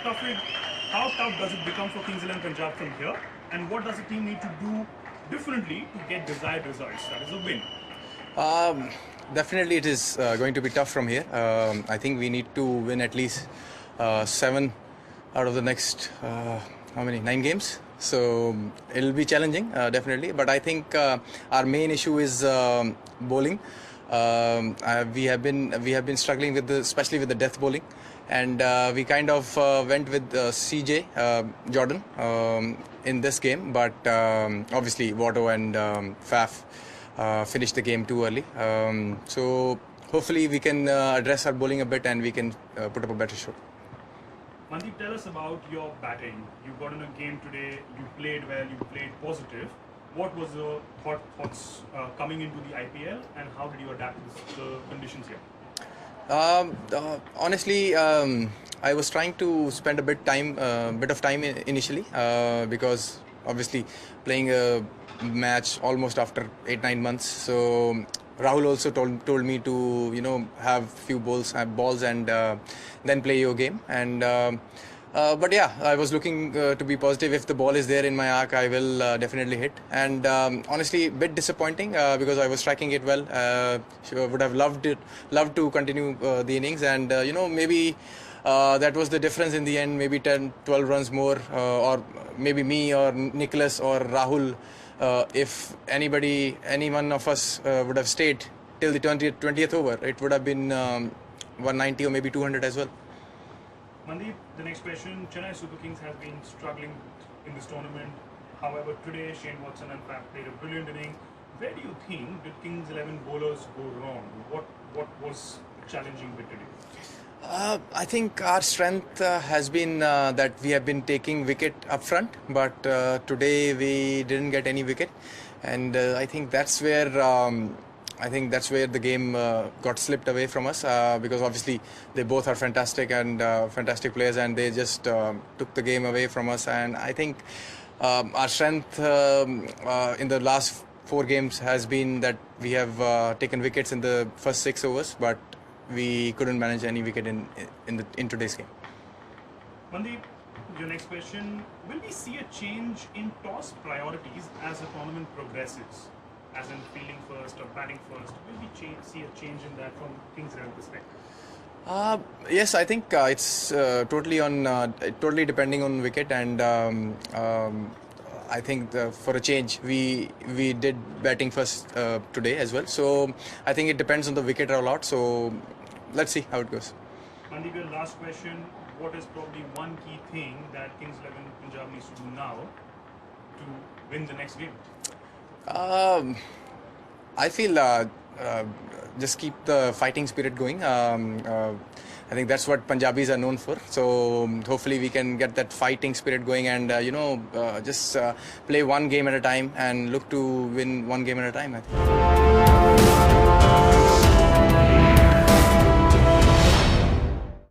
how tough does it become for Kings 11 Punjab from here? And what does the team need to do differently to get desired results? That is a win. Definitely, it is going to be tough from here. I think we need to win at least 7 out of the next 9 games. So it'll be challenging, definitely. But I think our main issue is bowling. We have been struggling with especially with the death bowling, and we kind of went with CJ Jordan in this game. But obviously, Watto and Faf finished the game too early. So hopefully we can address our bowling a bit and we can put up a better show. Mandeep, tell us about your batting. You got in a game today, you played well, you played positive. What was the thoughts coming into the IPL and how did you adapt to the conditions here? Honestly, I was trying to spend a bit of time initially because obviously playing a match almost after 8-9 months. So Rahul also told me to have few balls and then play your game. And but yeah, I was looking to be positive. If the ball is there in my arc, I will definitely hit. And honestly, a bit disappointing because I was striking it well. Would have loved to continue the innings, and maybe that was the difference in the end. Maybe 10-12 runs more, or maybe me or Nicholas or Rahul. If any one of us would have stayed till the 20th over, it would have been 190 or maybe 200 as well. Mandeep, the next question. Chennai Super Kings have been struggling in this tournament. However, today Shane Watson and Faf played a brilliant inning. Where do you think did Kings 11 bowlers go wrong? What was the challenging bit today? I think our strength has been that we have been taking wicket up front, but today we didn't get any wicket, and I think that's where the game got slipped away from us because obviously they both are fantastic and fantastic players, and they just took the game away from us. And I think our strength in the last 4 games has been that we have taken wickets in the first 6 overs, but we couldn't manage any wicket in today's game. Mandeep, your next question. Will we see a change in toss priorities as the tournament progresses? As in fielding first or batting first? Will we see a change in that from Kings 11 perspective? Yes, I think it's totally depending on wicket, and I think for a change we did batting first today as well. So I think it depends on the wicket a lot. So let's see how it goes. Mandeep, your last question. What is probably one key thing that Kings 11 Punjab needs to do now to win the next game? I feel just keep the fighting spirit going. I think that's what Punjabis are known for. So hopefully we can get that fighting spirit going, and just play one game at a time and look to win one game at a time, I think.